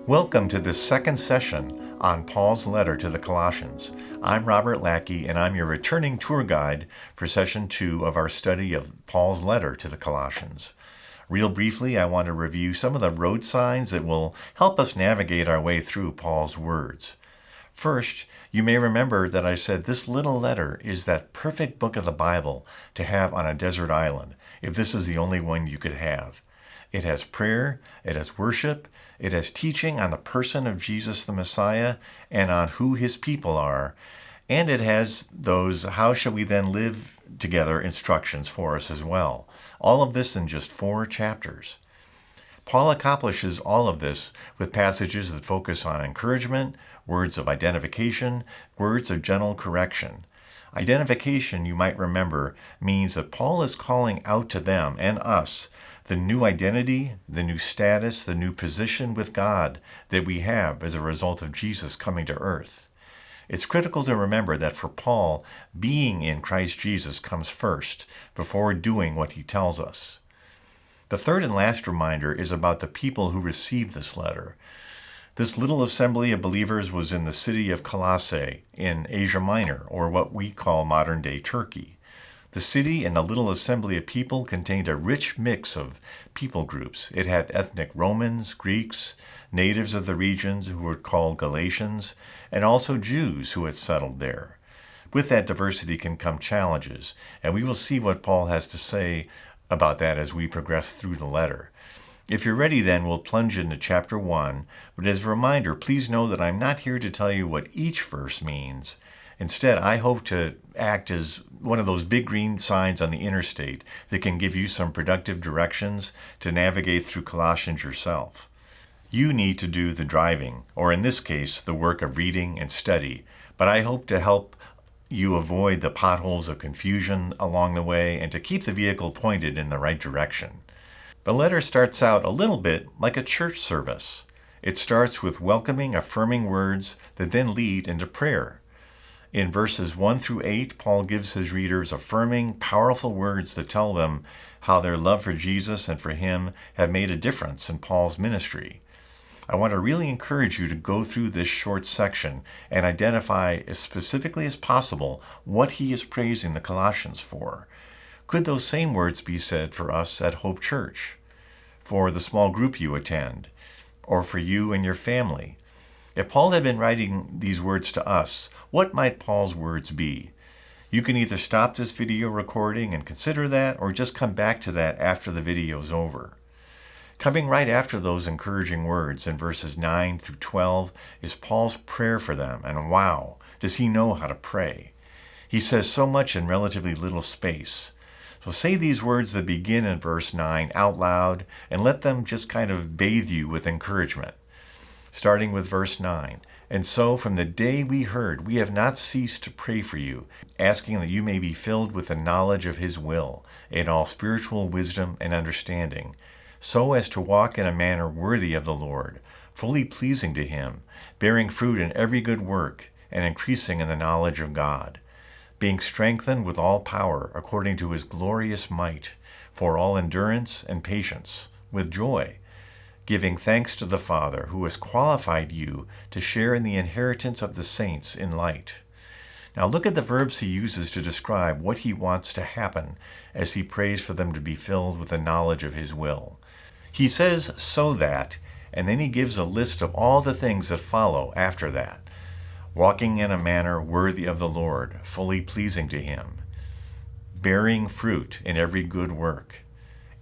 Welcome to this second session on Paul's letter to the Colossians. I'm Robert Lackey, and I'm your returning tour guide for session 2 of our study of Paul's letter to the Colossians. Real briefly, I want to review some of the road signs that will help us navigate our way through Paul's words. First, you may remember that I said this little letter is that perfect book of the Bible to have on a desert island, if this is the only one you could have. It has prayer, it has worship, it has teaching on the person of Jesus the Messiah and on who his people are, and it has those how shall we then live together instructions for us as well. All of this in just 4 chapters. Paul accomplishes all of this with passages that focus on encouragement, words of identification, words of gentle correction. Identification, you might remember, means that Paul is calling out to them and us the new identity, the new status, the new position with God that we have as a result of Jesus coming to earth. It's critical to remember that for Paul, being in Christ Jesus comes first, before doing what he tells us. The third and last reminder is about the people who received this letter. This little assembly of believers was in the city of Colossae in Asia Minor, or what we call modern-day Turkey. The city and the little assembly of people contained a rich mix of people groups. It had ethnic Romans, Greeks, natives of the regions who were called Galatians, and also Jews who had settled there. With that diversity can come challenges, and we will see what Paul has to say about that as we progress through the letter. If you're ready, then we'll plunge into chapter 1, but as a reminder, please know that I'm not here to tell you what each verse means. Instead, I hope to act as one of those big green signs on the interstate that can give you some productive directions to navigate through Colossians yourself. You need to do the driving, or in this case, the work of reading and study, but I hope to help you avoid the potholes of confusion along the way and to keep the vehicle pointed in the right direction. The letter starts out a little bit like a church service. It starts with welcoming, affirming words that then lead into prayer. In verses 1 through 8, Paul gives his readers affirming, powerful words that tell them how their love for Jesus and for him have made a difference in Paul's ministry. I want to really encourage you to go through this short section and identify as specifically as possible what he is praising the Colossians for. Could those same words be said for us at Hope.Church, for the small group you attend, or for you and your family? If Paul had been writing these words to us, what might Paul's words be? You can either stop this video recording and consider that, or just come back to that after the video is over. Coming right after those encouraging words in verses 9 through 12 is Paul's prayer for them, and wow, does he know how to pray. He says so much in relatively little space. So say these words that begin in verse 9 out loud, and let them just kind of bathe you with encouragement. Starting with verse 9, "And so from the day we heard, we have not ceased to pray for you, asking that you may be filled with the knowledge of his will, in all spiritual wisdom and understanding, so as to walk in a manner worthy of the Lord, fully pleasing to him, bearing fruit in every good work, and increasing in the knowledge of God, being strengthened with all power according to his glorious might, for all endurance and patience, with joy, giving thanks to the Father who has qualified you to share in the inheritance of the saints in light." Now look at the verbs he uses to describe what he wants to happen as he prays for them to be filled with the knowledge of his will. He says, "so that," and then he gives a list of all the things that follow after that. Walking in a manner worthy of the Lord, fully pleasing to him, bearing fruit in every good work,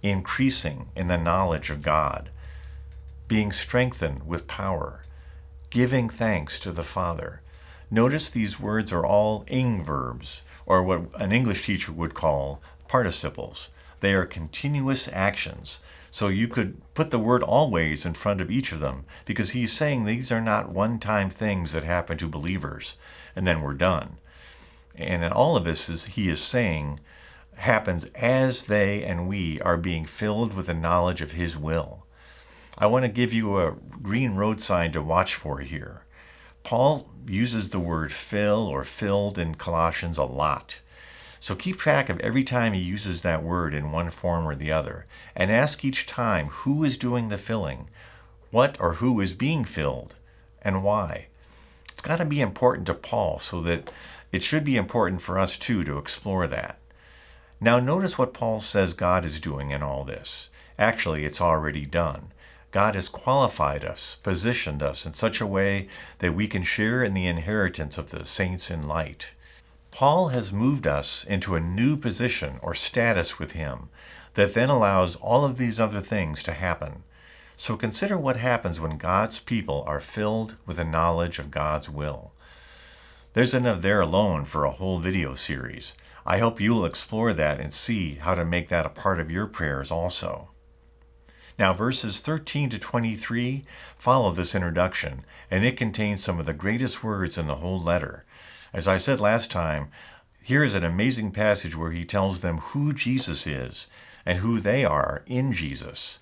increasing in the knowledge of God, being strengthened with power, giving thanks to the Father. Notice these words are all ing verbs, or what an English teacher would call participles. They are continuous actions, so you could put the word always in front of each of them, because he's saying these are not one-time things that happen to believers, and then we're done. And in all of this, he is saying, happens as they and we are being filled with the knowledge of his will. I want to give you a green road sign to watch for here. Paul uses the word fill or filled in Colossians a lot. So keep track of every time he uses that word in one form or the other, and ask each time who is doing the filling, What or who is being filled, and why? It's got to be important to Paul, so that it should be important for us too to explore that. Now notice what Paul says God is doing in all this. Actually, it's already done. God has qualified us, positioned us in such a way that we can share in the inheritance of the saints in light. Paul has moved us into a new position or status with him that then allows all of these other things to happen. So consider what happens when God's people are filled with the knowledge of God's will. There's enough there alone for a whole video series. I hope you will explore that and see how to make that a part of your prayers also. Now, verses 13 to 23 follow this introduction, and it contains some of the greatest words in the whole letter. As I said last time, here is an amazing passage where he tells them who Jesus is and who they are in Jesus.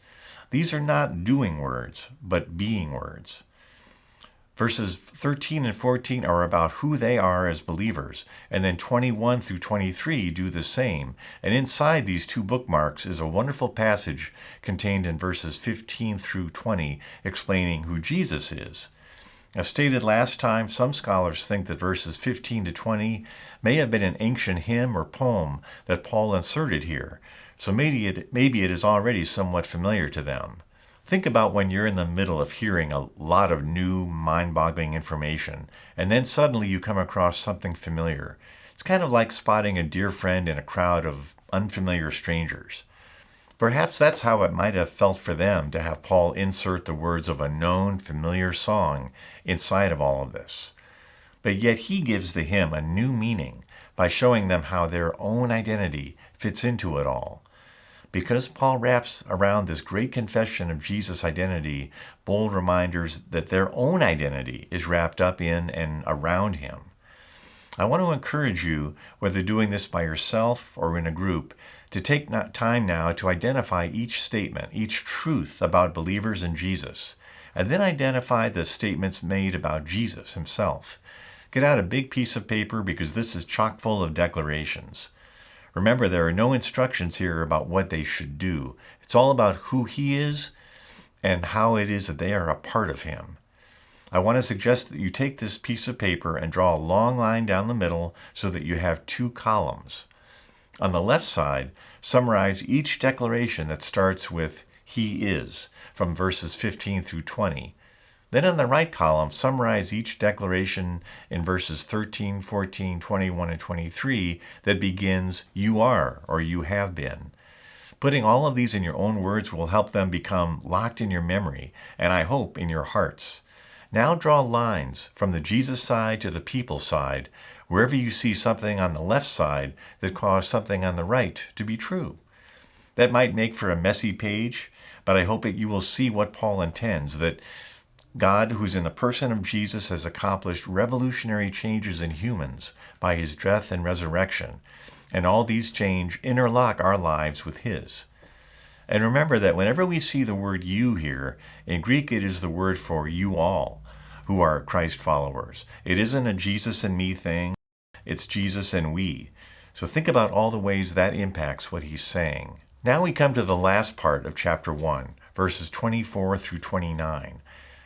These are not doing words, but being words. Verses 13 and 14 are about who they are as believers, and then 21 through 23 do the same. And inside these two bookmarks is a wonderful passage contained in verses 15 through 20 explaining who Jesus is. As stated last time, some scholars think that verses 15 to 20 may have been an ancient hymn or poem that Paul inserted here, so maybe it is already somewhat familiar to them. Think about when you're in the middle of hearing a lot of new, mind-boggling information, and then suddenly you come across something familiar. It's kind of like spotting a dear friend in a crowd of unfamiliar strangers. Perhaps that's how it might have felt for them to have Paul insert the words of a known, familiar song inside of all of this. But yet he gives the hymn a new meaning by showing them how their own identity fits into it all. Because Paul wraps around this great confession of Jesus' identity bold reminders that their own identity is wrapped up in and around him. I want to encourage you, whether doing this by yourself or in a group, to take time now to identify each statement, each truth about believers in Jesus, and then identify the statements made about Jesus himself. Get out a big piece of paper because this is chock full of declarations. Remember, there are no instructions here about what they should do. It's all about who he is and how it is that they are a part of him. I want to suggest that you take this piece of paper and draw a long line down the middle so that you have two columns. On the left side, summarize each declaration that starts with he is, from verses 15 through 20. Then on the right column, summarize each declaration in verses 13, 14, 21, and 23 that begins, you are, or you have been. Putting all of these in your own words will help them become locked in your memory, and I hope in your hearts. Now draw lines from the Jesus side to the people side, wherever you see something on the left side that caused something on the right to be true. That might make for a messy page, but I hope that you will see what Paul intends, that God, who's in the person of Jesus, has accomplished revolutionary changes in humans by his death and resurrection, and all these change interlock our lives with his. And remember that whenever we see the word you here, in Greek it is the word for you all who are Christ followers. It isn't a Jesus and me thing, it's Jesus and we. So think about all the ways that impacts what he's saying. Now we come to the last part of chapter 1, verses 24 through 29.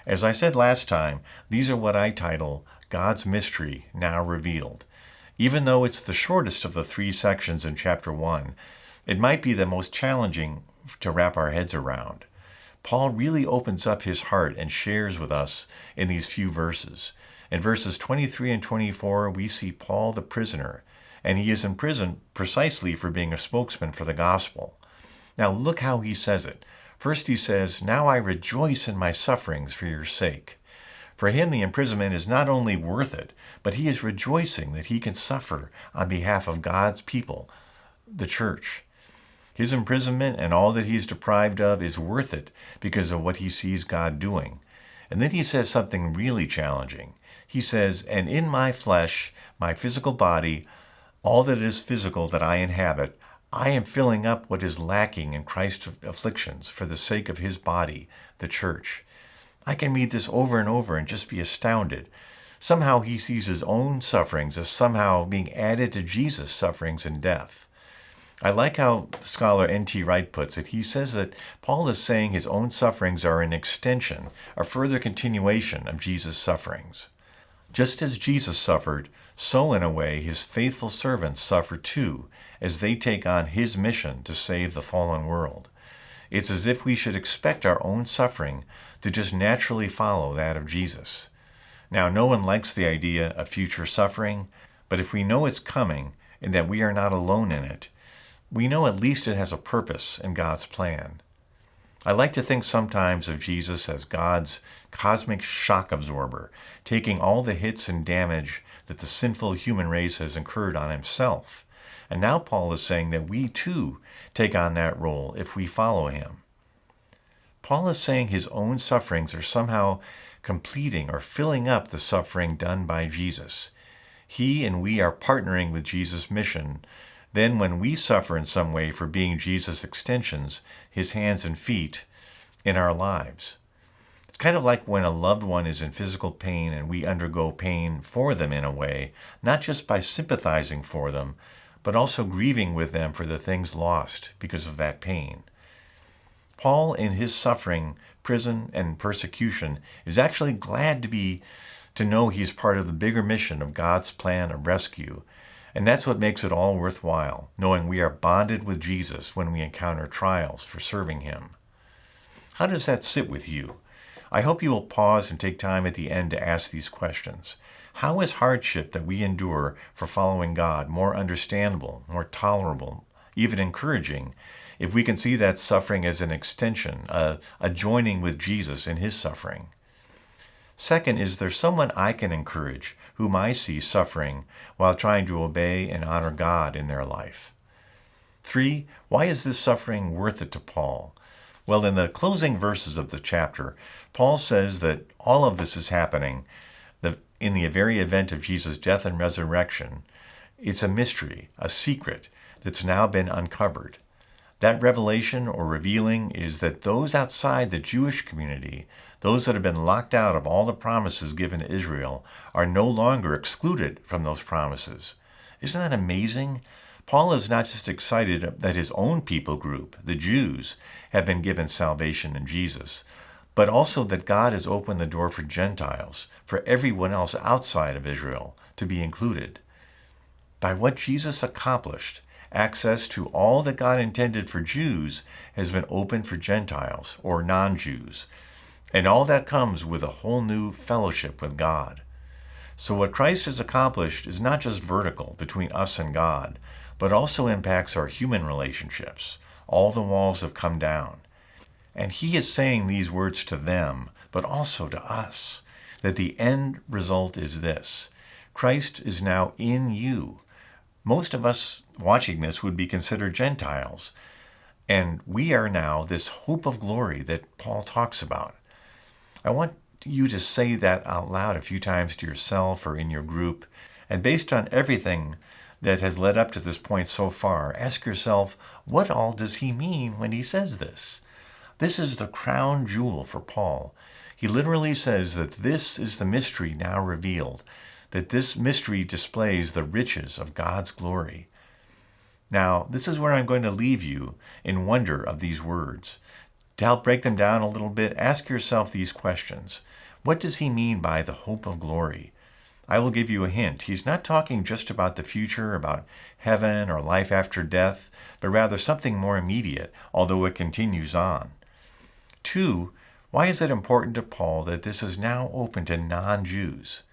As I said last time, these are what I title God's Mystery Now Revealed. Even though it's the shortest of the 3 sections in chapter 1, it might be the most challenging to wrap our heads around. Paul really opens up his heart and shares with us in these few verses. In verses 23 and 24, we see Paul the prisoner, and he is in prison precisely for being a spokesman for the gospel. Now look how he says it. First he says, now I rejoice in my sufferings for your sake. For him the imprisonment is not only worth it, but he is rejoicing that he can suffer on behalf of God's people, the church. His imprisonment and all that he is deprived of is worth it because of what he sees God doing. And then he says something really challenging. He says, and in my flesh, my physical body, all that is physical that I inhabit, I am filling up what is lacking in Christ's afflictions for the sake of his body, the church. I can read this over and over and just be astounded. Somehow he sees his own sufferings as somehow being added to Jesus' sufferings and death. I like how scholar N.T. Wright puts it. He says that Paul is saying his own sufferings are an extension, a further continuation of Jesus' sufferings. Just as Jesus suffered, so in a way his faithful servants suffer too, as they take on his mission to save the fallen world. It's as if we should expect our own suffering to just naturally follow that of Jesus. Now, no one likes the idea of future suffering, but if we know it's coming and that we are not alone in it, we know at least it has a purpose in God's plan. I like to think sometimes of Jesus as God's cosmic shock absorber, taking all the hits and damage that the sinful human race has incurred on himself. And now Paul is saying that we too take on that role if we follow him. Paul is saying his own sufferings are somehow completing or filling up the suffering done by Jesus. He and we are partnering with Jesus' mission. Then when we suffer in some way for being Jesus' extensions, his hands and feet, in our lives. It's kind of like when a loved one is in physical pain and we undergo pain for them in a way, not just by sympathizing for them, but also grieving with them for the things lost because of that pain. Paul, in his suffering, prison, and persecution, is actually glad to know he's part of the bigger mission of God's plan of rescue. And that's what makes it all worthwhile, knowing we are bonded with Jesus when we encounter trials for serving him. How does that sit with you? I hope you will pause and take time at the end to ask these questions. How is hardship that we endure for following God more understandable, more tolerable, even encouraging, if we can see that suffering as an extension, a joining with Jesus in his suffering? Second, is there someone I can encourage whom I see suffering while trying to obey and honor God in their life? 3, why is this suffering worth it to Paul? Well, in the closing verses of the chapter, Paul says that all of this is happening in the very event of Jesus' death and resurrection. It's a mystery, a secret that's now been uncovered. That revelation or revealing is that those outside the Jewish community, those that have been locked out of all the promises given to Israel, are no longer excluded from those promises. Isn't that amazing? Paul is not just excited that his own people group, the Jews, have been given salvation in Jesus, but also that God has opened the door for Gentiles, for everyone else outside of Israel, to be included. By what Jesus accomplished, access to all that God intended for Jews has been opened for Gentiles, or non-Jews. And all that comes with a whole new fellowship with God. So what Christ has accomplished is not just vertical between us and God, but also impacts our human relationships. All the walls have come down. And he is saying these words to them, but also to us, that the end result is this: Christ is now in you. Most of us watching this would be considered Gentiles, and we are now this hope of glory that Paul talks about. I want you to say that out loud a few times to yourself or in your group, and based on everything that has led up to this point so far, ask yourself, what all does he mean when he says this? This is the crown jewel for Paul. He literally says that this is the mystery now revealed, that this mystery displays the riches of God's glory. Now, this is where I'm going to leave you in wonder of these words. To help break them down a little bit, ask yourself these questions. What does he mean by the hope of glory? I will give you a hint. He's not talking just about the future, about heaven or life after death, but rather something more immediate, although it continues on. 2, why is it important to Paul that this is now open to non-Jews?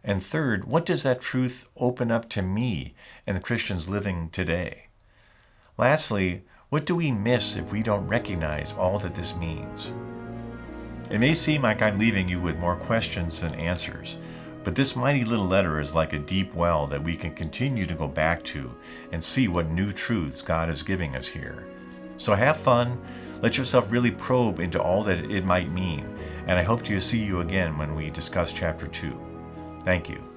And 3rd, what does that truth open up to me and the Christians living today? Lastly, what do we miss if we don't recognize all that this means? It may seem like I'm leaving you with more questions than answers, but this mighty little letter is like a deep well that we can continue to go back to and see what new truths God is giving us here. So have fun, let yourself really probe into all that it might mean, and I hope to see you again when we discuss chapter 2. Thank you.